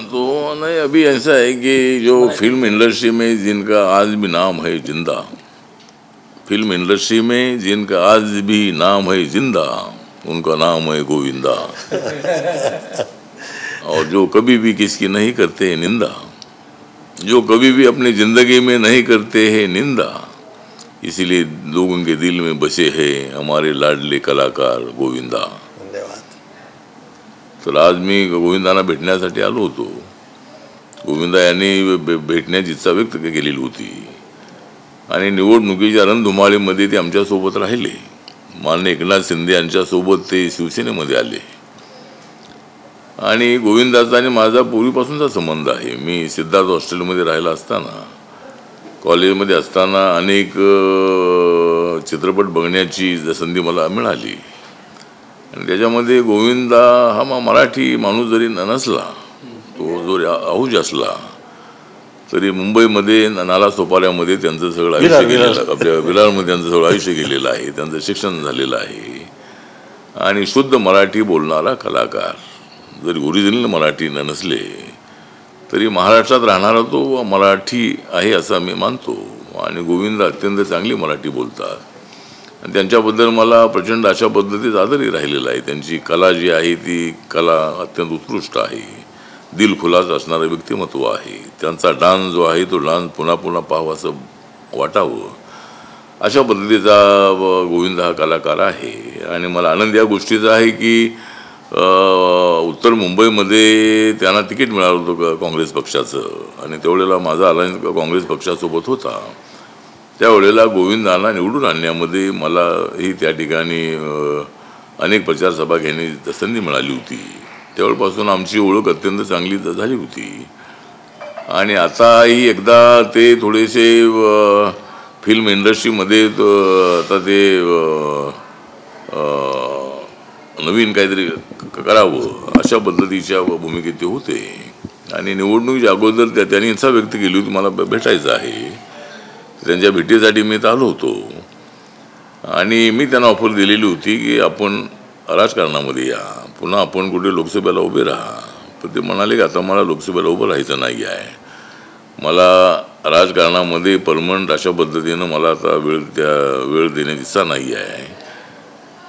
तो नहीं, अभी ऐसा है कि जो फिल्म इंडस्ट्री में जिनका आज भी नाम है जिंदा, फिल्म इंडस्ट्री में जिनका आज भी नाम है जिंदा, उनका नाम है गोविंदा। और जो कभी भी किसकी नहीं करते निंदा, जो कभी भी अपनी जिंदगी में नहीं करते हैं निंदा, इसीलिए लोगों के दिल में बसे हैं हमारे लाडले कलाकार गोविंदा। तर आज मी गोविंदांना भेटण्यासाठी आलो होतो। गोविंदा यांनी भेटण्याची इच्छा व्यक्त केलेली होती आणि निवडणुकीच्या रणधुमाळीमध्ये ते आमच्यासोबत राहिले। माननीय एकनाथ शिंदे यांच्यासोबत ते शिवसेनेमध्ये आले आणि गोविंदाचा आणि माझा पूर्वीपासूनचा संबंध आहे। मी सिद्धार्थ हॉस्टेलमध्ये राहिला असताना, कॉलेजमध्ये असताना अनेक चित्रपट बघण्याची संधी मला मिळाली आणि त्याच्यामध्ये गोविंदा हा मराठी माणूस जरी नसला, तो जरी अहुज असला तरी मुंबईमध्ये नाला सोपाऱ्यामध्ये त्यांचं सगळं आयुष्य गेलेलं, आपल्या विलारमध्ये त्यांचं सगळं आयुष्य गेलेलं आहे, त्यांचं शिक्षण झालेलं आहे आणि शुद्ध मराठी बोलणारा कलाकार, जरी ओरिजिनल मराठी नसले तरी महाराष्ट्रात राहणारा तो मराठी आहे असं मी मानतो आणि गोविंदा अत्यंत चांगली मराठी बोलतात आणि त्यांच्याबद्दल मला प्रचंड अशा पद्धतीत आदरही राहिलेला आहे। त्यांची कला जी आहे ती कला अत्यंत उत्कृष्ट आहे, दिलखुलास असणारं व्यक्तिमत्व आहे। त्यांचा डान्स जो आहे तो डान्स पुन्हा पुन्हा पाहावं असं वाटावं, अशा पद्धतीचा गोविंद हा कलाकार आहे आणि मला आनंद या गोष्टीचा आहे की उत्तर मुंबईमध्ये त्यांना तिकीट मिळालं होतं काँग्रेस पक्षाचं आणि त्यावेळेला माझा अलायन्स काँग्रेस पक्षासोबत होता। त्यावेळेला गोविंदांना निवडून आणण्यामध्ये मलाही त्या ठिकाणी अनेक प्रचार सभा घेण्याची संधी मिळाली होती। त्यावेळपासून आमची ओळख अत्यंत चांगली झाली होती आणि आताही एकदा ते थोडेसे फिल्म इंडस्ट्रीमध्ये आता ते नवीन काहीतरी करावं अशा पद्धतीच्या भूमिकेत ते होते आणि निवडणुकीच्या अगोदर त्यांनी इच्छा व्यक्त केली होती मला भेटायचं आहे। त्यांच्या भेटीसाठी मी आलो होतो आणि मी त्यांना ऑफर दिलेली होती की आपण राजकारणामध्ये या, पुन्हा आपण कुठे लोकसभेला उभे राहा, पण ते म्हणाले की आता मला लोकसभेला उभं राहायचं नाही आहे, मला राजकारणामध्ये परमनंट अशा पद्धतीनं मला आता वेळ देण्याची इच्छा नाही आहे,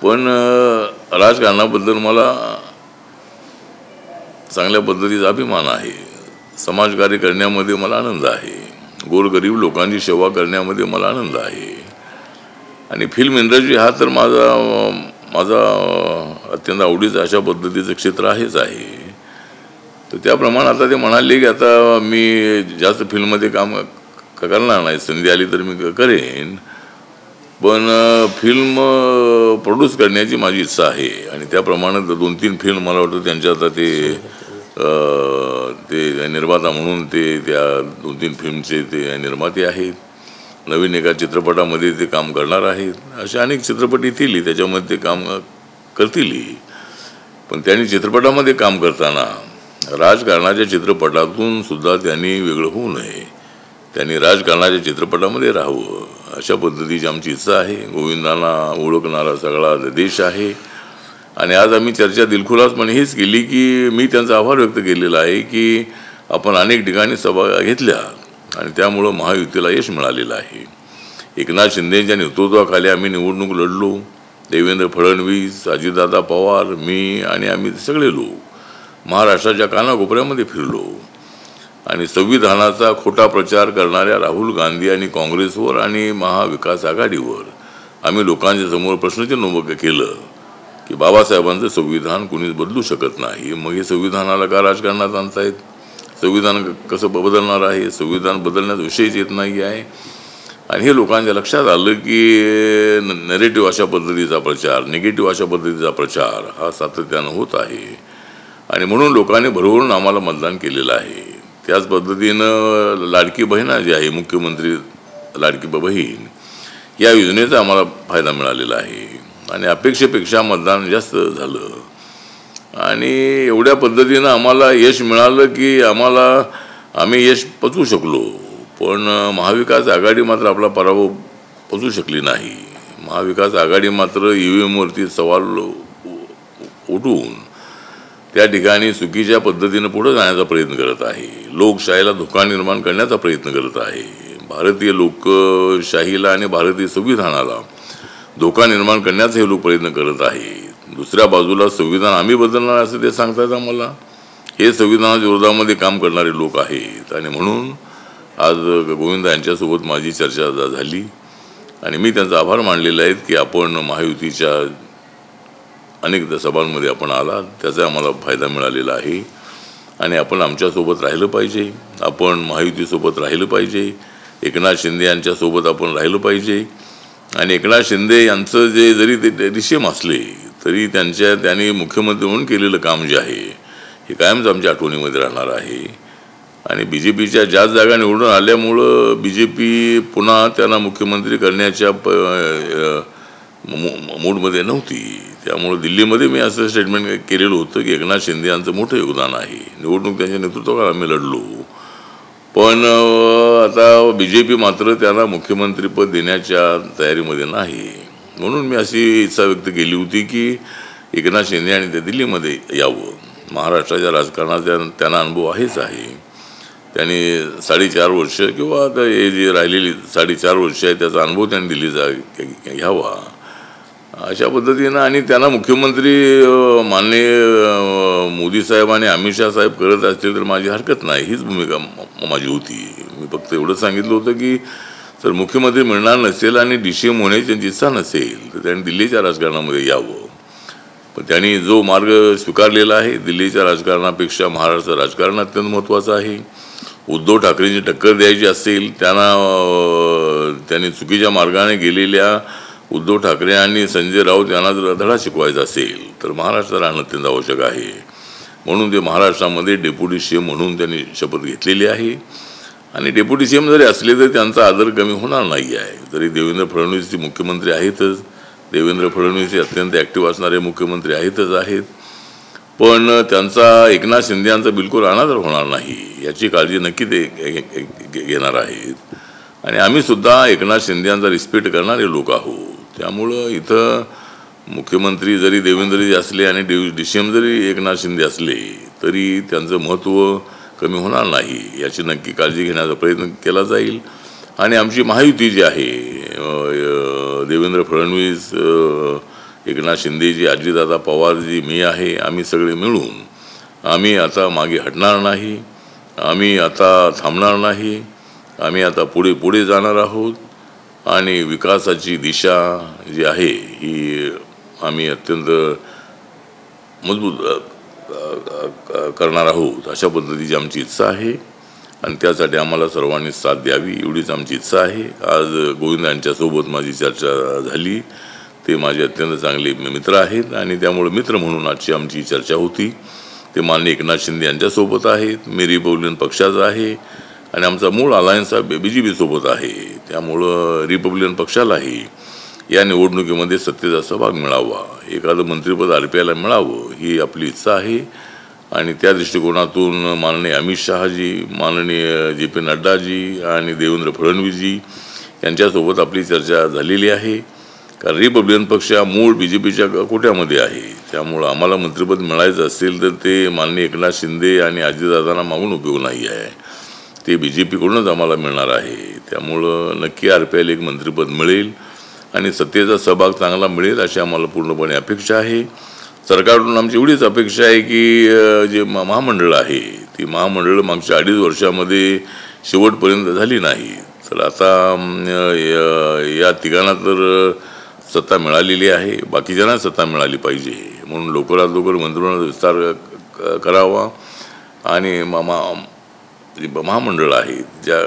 पण राजकारणाबद्दल मला चांगल्या पद्धतीचा अभिमान आहे, समाजकार्य करण्यामध्ये मला आनंद आहे, गोरगरीब लोकांची सेवा करण्यामध्ये मला आनंद आहे आणि फिल्म इंडस्ट्री हा तर माझा अत्यंत आवडीचा अशा पद्धतीचं क्षेत्र आहेच आहे। तर त्याप्रमाणे आता ते म्हणाले की आता मी जास्त फिल्ममध्ये काम करणार नाही, संधी आली तर मी करेन, पण फिल्म प्रोड्यूस करण्याची माझी इच्छा आहे आणि त्याप्रमाणे 2-3 फिल्म मला वाटतं त्यांच्या आता ते निर्माता म्हणून ते त्या 2-3 फिल्मचे ते निर्माते आहेत, नवीन एका चित्रपटामध्ये ते काम करणार आहेत, असे अनेक चित्रपट येतील त्याच्यामध्ये ते काम करतील, पण त्यांनी चित्रपटामध्ये काम करताना राजकारणाच्या चित्रपटातून सुद्धा त्यांनी वेगळं होऊ नये, त्यांनी राजकारणाच्या चित्रपटामध्ये राहावं अशा पद्धतीची आमची इच्छा आहे। गोविंदांना ओळखणारा सगळा देश आहे आणि आज आम्ही चर्चा दिलखुलासपणे हेच केली की मी त्यांचा आभार व्यक्त केलेला आहे की आपण अनेक ठिकाणी सभा घेतल्या आणि त्यामुळं महायुतीला यश मिळालेलं आहे। एकनाथ शिंदेच्या नेतृत्वाखाली आम्ही निवडणूक लढलो, देवेंद्र फडणवीस, अजितदादा पवार, मी आणि आम्ही सगळे लोक महाराष्ट्राच्या कानाकोपऱ्यामध्ये फिरलो आणि संविधानाचा खोटा प्रचार करणाऱ्या राहुल गांधी आणि काँग्रेसवर आणि महाविकास आघाडीवर आम्ही लोकांच्या समोर प्रश्नचिन्ह उभं केलं की बाबासाहेबांचं संविधान कोणीच बदलू शकत नाही, मग हे संविधानाला का राजकारणात आणतायत, संविधान कसं बदलणार आहे, संविधान बदलण्याचा विषयच येत नाही आहे आणि हे लोकांच्या लक्षात आलं की नेगेटिव्ह अशा पद्धतीचा प्रचार, निगेटिव्ह अशा पद्धतीचा प्रचार हा सातत्यानं होत आहे आणि म्हणून लोकांनी भरभरून आम्हाला मतदान केलेलं आहे। त्याच पद्धतीनं लाडकी बहीण जी आहे, मुख्यमंत्री लाडकी बहीण या योजनेचा आम्हाला फायदा मिळालेला आहे आणि अपेक्षेपेक्षा मतदान जास्त झालं आणि एवढ्या पद्धतीनं आम्हाला यश मिळालं की आम्ही यश पचवू शकलो, पण महाविकास आघाडी मात्र आपला पराभव पचवू शकली नाही। महाविकास आघाडी मात्र EVM वरती सवाल उठवून त्या ठिकाणी चुकीच्या पद्धतीनं पुढे जाण्याचा प्रयत्न करत आहे, लोकशाहीला धोका निर्माण करण्याचा प्रयत्न करत आहे, भारतीय लोकशाहीला आणि भारतीय संविधानाला धोका निर्माण करण्याचा हे लोक प्रयत्न करत आहेत। दुसऱ्या बाजूला संविधान आम्ही बदलणार असं ते सांगतात आम्हाला। हे संविधानाच्या विरोधामध्ये काम करणारे लोक आहेत आणि म्हणून आज गोविंद यांच्यासोबत माझी चर्चा झाली आणि मी त्यांचा आभार मानलेला आहे की आपण महायुतीच्या अनेक सभांमध्ये आपण आला, त्याचा आम्हाला फायदा मिळालेला आहे आणि आपण आमच्यासोबत राहिलं पाहिजे, आपण महायुतीसोबत राहिलं पाहिजे, एकनाथ शिंदे यांच्यासोबत आपण राहिलं पाहिजे। आणि एकनाथ शिंदे यांचं जे जरी ते डिशेम असले तरी त्यांनी मुख्यमंत्री म्हणून केलेलं काम जे आहे हे कायमच आमच्या आठवणीमध्ये राहणार आहे। आणि BJPच्या ज्या जागा निवडून आल्यामुळं BJP पुन्हा त्यांना मुख्यमंत्री करण्याच्या मूडमध्ये नव्हती, त्यामुळे दिल्लीमध्ये मी असं स्टेटमेंट केलेलं होतं की एकनाथ शिंदे यांचं मोठं योगदान आहे, निवडणूक त्यांच्या नेतृत्वाखाली आम्ही लढलो, पण आता BJP मात्र त्यांना मुख्यमंत्रीपद देण्याच्या तयारीमध्ये नाही। म्हणून मी अशी इच्छा व्यक्त केली होती की एकनाथ शिंदे आणि ते दिल्लीमध्ये यावं। महाराष्ट्राच्या राजकारणाचा त्यांना अनुभव आहेच आहे, त्यांनी 4.5 वर्ष किंवा आता हे जे राहिलेली 4.5 वर्ष आहे त्याचा अनुभव त्यांनी दिल्लीचा घ्यावा अशा पद्धतीनं। आणि त्यांना मुख्यमंत्री माननीय मोदी साहेब आणि अमित शाह साहेब करत असतील तर माझी हरकत नाही, हीच भूमिका माझी होती। मी फक्त एवढं सांगितलं होतं की जर मुख्यमंत्री मिळणार नसेल आणि DCM होण्याची त्यांची इच्छा नसेल तर त्यांनी दिल्लीच्या राजकारणामध्ये यावं। पण त्यांनी जो मार्ग स्वीकारलेला आहे, दिल्लीच्या राजकारणापेक्षा महाराष्ट्र राजकारण अत्यंत महत्त्वाचं आहे। उद्धव ठाकरेंची टक्कर द्यायची असेल, त्यांनी चुकीच्या मार्गाने गेलेल्या उद्धव ठाकरे आणि संजय राऊत यांना जर धडा शिकवायचा असेल तर महाराष्ट्रात राहणं अत्यंत आवश्यक आहे। म्हणून ते महाराष्ट्रामध्ये डेप्युटी CM म्हणून त्यांनी शपथ घेतलेली आहे आणि डेप्युटी CM जरी असले तरी त्यांचा आदर कमी होणार नाही आहे। तरी देवेंद्र फडणवीस मुख्यमंत्री आहेतच, देवेंद्र फडणवीस हे अत्यंत ॲक्टिव्ह असणारे मुख्यमंत्री आहेत, पण त्यांचा एकनाथ शिंदे यांचा बिलकुल अनादर होणार नाही याची काळजी नक्की ते घेणार आहेत। आणि आम्ही सुद्धा एकनाथ शिंदे यांचा रिस्पेक्ट करणारे लोक आहोत, त्यामुळं इथं मुख्यमंत्री जरी देवेंद्रजी असले आणि DCM जरी एकनाथ शिंदे असले तरी त्यांचं महत्त्व कमी होणार नाही याची नक्की काळजी घेण्याचा प्रयत्न केला जाईल। आणि आमची महायुती जी आहे, देवेंद्र फडणवीस, एकनाथ शिंदेजी, अजितदादा पवारजी, मी आहे, आम्ही सगळे मिळून आम्ही आता मागे हटणार नाही, आम्ही आता थांबणार नाही, आम्ही आता पुढे जाणार आहोत आणि विकासाची दिशा जी आहे ही आम्ही अत्यंत मजबूत करणार आहोत अशा पद्धतीची आमची इच्छा आहे आणि त्यासाठी आम्हाला सर्वांनी साथ द्यावी एवढीच आमची इच्छा आहे। आज गोविंद यांच्यासोबत माझी चर्चा झाली, ते माझे अत्यंत चांगले मित्र आहेत आणि त्यामुळे मित्र म्हणून आजची आमची चर्चा होती। ते माननीय एकनाथ शिंदे यांच्यासोबत आहेत, मी रिपब्लिकन पक्षाचा आहे आणि आमचा मूळ अलायन्स हा BJP सोबत आहे, त्यामुळं रिपब्लिकन पक्षालाही या निवडणुकीमध्ये सत्तेचा सहभाग मिळावा, एखादं मंत्रिपद RPIला मिळावं ही आपली इच्छा आहे। आणि त्या दृष्टिकोनातून माननीय अमित शहाजी, माननीय JP नड्डाजी आणि देवेंद्र फडणवीसजी यांच्यासोबत आपली चर्चा झालेली आहे, कारण रिपब्लिकन पक्ष हा मूळ BJPच्या कोट्यामध्ये आहे, त्यामुळं आम्हाला मंत्रिपद मिळायचं असेल तर ते माननीय एकनाथ शिंदे आणि अजितदादांना मागून उपयोग नाही आहे, ते BJPकडूनच आम्हाला मिळणार आहे। त्यामुळं नक्की RPIला एक मंत्रिपद मिळेल आणि सत्तेचा सहभाग चांगला मिळेल अशी आम्हाला पूर्णपणे अपेक्षा आहे। सरकारकडून आमची एवढीच अपेक्षा आहे की जे महामंडळ आहे ती महामंडळ मागच्या 2.5 वर्षामध्ये शेवटपर्यंत झाली नाही, तर आता या ठिकाणात तर सत्ता मिळालेली आहे, बाकीच्यांना सत्ता मिळाली पाहिजे, म्हणून लवकरात लवकर मंत्रिमंडळाचा विस्तार करावा आणि महामंडळ आहे, ज्या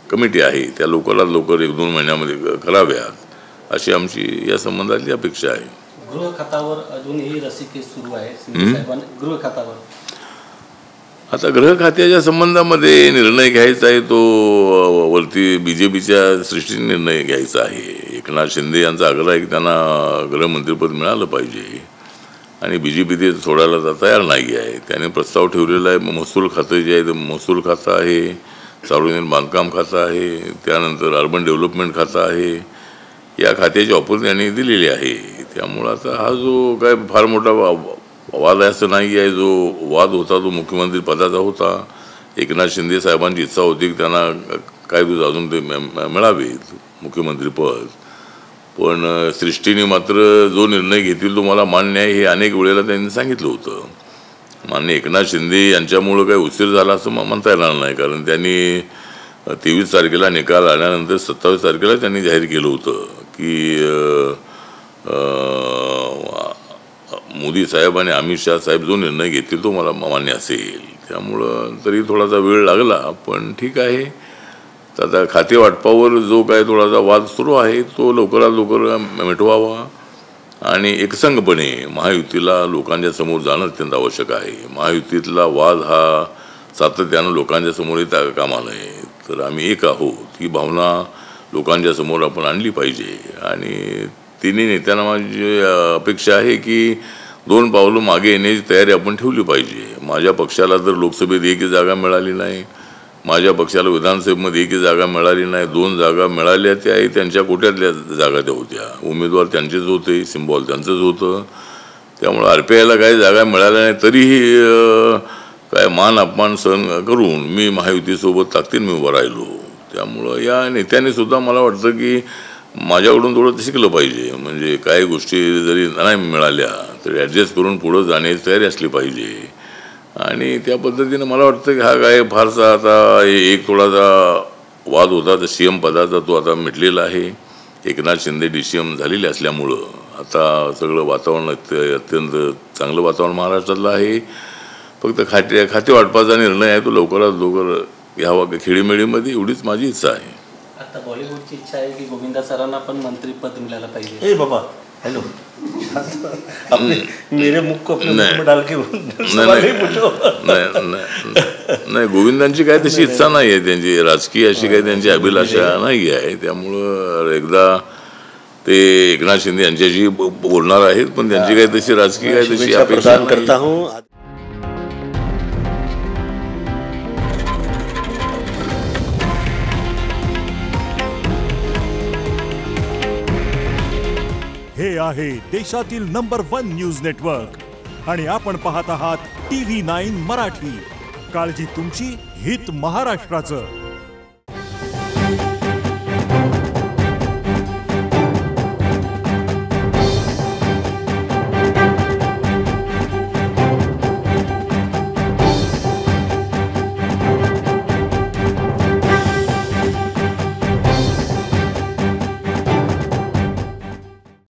कमिटी आहे त्या लवकरात लवकर 1-2 महिन्यामध्ये कराव्यात अशी आमची या संबंधातली अपेक्षा आहे। गृह खात्यावर अजूनही रस्सीखेच सुरू आहे गृह खात्यावर। आता गृह खात्याच्या संबंधामध्ये निर्णय घ्यायचा आहे तो वरती BJPच्या सृष्टीने निर्णय घ्यायचा आहे। एकनाथ शिंदे यांचा आग्रह आहे की त्यांना गृहमंत्रीपद मिळालं पाहिजे आणि BJP ते सोडायला तयार नाही आहे। त्याने प्रस्ताव ठेवलेला आहे महसूल खातं जे आहे ते महसूल खातं आहे, सार्वजनिक बांधकाम खातं आहे, त्यानंतर अर्बन डेव्हलपमेंट खातं आहे, या खात्याची ऑफर त्यांनी दिलेली आहे। त्यामुळं आता हा जो काय फार मोठा वाद असं नाही आहे. जो वाद होता तो मुख्यमंत्री पदाचा होता. एकनाथ शिंदे साहेबांची इच्छा होती की त्यांना काही दिवस अजून ते मिळावेत मुख्यमंत्रीपद. पण सृष्टीने मात्र जो निर्णय घेतील तो मला मान्य आहे हे अनेक वेळेला त्यांनी सांगितलं होतं. मान्य एकनाथ शिंदे यांच्यामुळं काही उशीर झाला असं म्हणता येणार नाही, कारण त्यांनी 23 तारखेला निकाल आल्यानंतर 27 तारखेला त्यांनी जाहीर केलं होतं की मोदी साहेब आणि अमित शाह साहेब जो निर्णय घेतील तो मला मान्य असेल. त्यामुळं तरी थोडासा वेळ लागला, पण ठीक आहे. तर आता खाते वाटपावर जो काय थोडासा वाद सुरू आहे तो लवकरात लवकर मिटवावा आणि एकसंघपणे महायुतीला लोकांच्या समोर जाणं अत्यंत आवश्यक आहे. महायुतीतला वाद हा सातत्यानं लोकांच्या समोर येता कामा नये. तर आम्ही एक आहोत ही भावना लोकांच्या समोर आपण आणली पाहिजे. आणि तिन्ही नेत्यांना माझी अपेक्षा आहे की 2 पावलं मागे येण्याची तयारी आपण ठेवली पाहिजे. माझ्या पक्षाला तर लोकसभेत एकही जागा मिळाली नाही, माझ्या पक्षाला विधानसभेमध्ये एकही जागा मिळाली नाही. 2 जागा मिळाल्या त्याही त्यांच्या कोट्यातल्या जागा त्या होत्या. उमेदवार त्यांचेच होते, सिम्बॉल त्यांचंच होतं. त्यामुळं RPIला काही जागा मिळाल्या नाही तरीही काय मान अपमान सहन करून मी महायुतीसोबत ताकदीने उभं राहिलो. त्यामुळं या नेत्यांनी सुद्धा मला वाटतं की माझ्याकडून थोडं शिकलं पाहिजे. म्हणजे काही गोष्टी जरी नाही मिळाल्या तरी ॲडजस्ट करून पुढं जाण्याची तयारी असली पाहिजे. आणि त्या पद्धतीनं मला वाटतं की हा काय फारसा आता एक थोडासा वाद होता तर CM पदाचा तो आता मिटलेला आहे. एकनाथ शिंदे DCM झालेले असल्यामुळं आता सगळं वातावरण अत्यंत चांगलं वातावरण महाराष्ट्रातलं आहे. फक्त खाते वाटपाचा निर्णय आहे तो लवकरात लवकर घ्यावा खेळीमेळीमध्ये, एवढीच माझी इच्छा आहे. आता बॉलिवूडची इच्छा आहे की गोविंदा सरांना पण मंत्रीपद मिळायला पाहिजे. बाबा हेलो मेरे मुख को अपने मुख में डाल के नाही, गोविंदांची काही तशी इच्छा नाही आहे. त्यांची राजकीय अशी काही त्यांची अभिलाषा नाही आहे. त्यामुळं एकदा ते एकनाथ शिंदे यांच्याशी बोलणार आहेत, पण त्यांची काही तशी राजकीय काही तशी अपेक्षा करता हूँ. हे आहे देशातील नंबर 1 न्यूज नेटवर्क आणि आपण पाहत आहात TV9 मराठी. काळजी तुमची, हित महाराष्ट्राचं.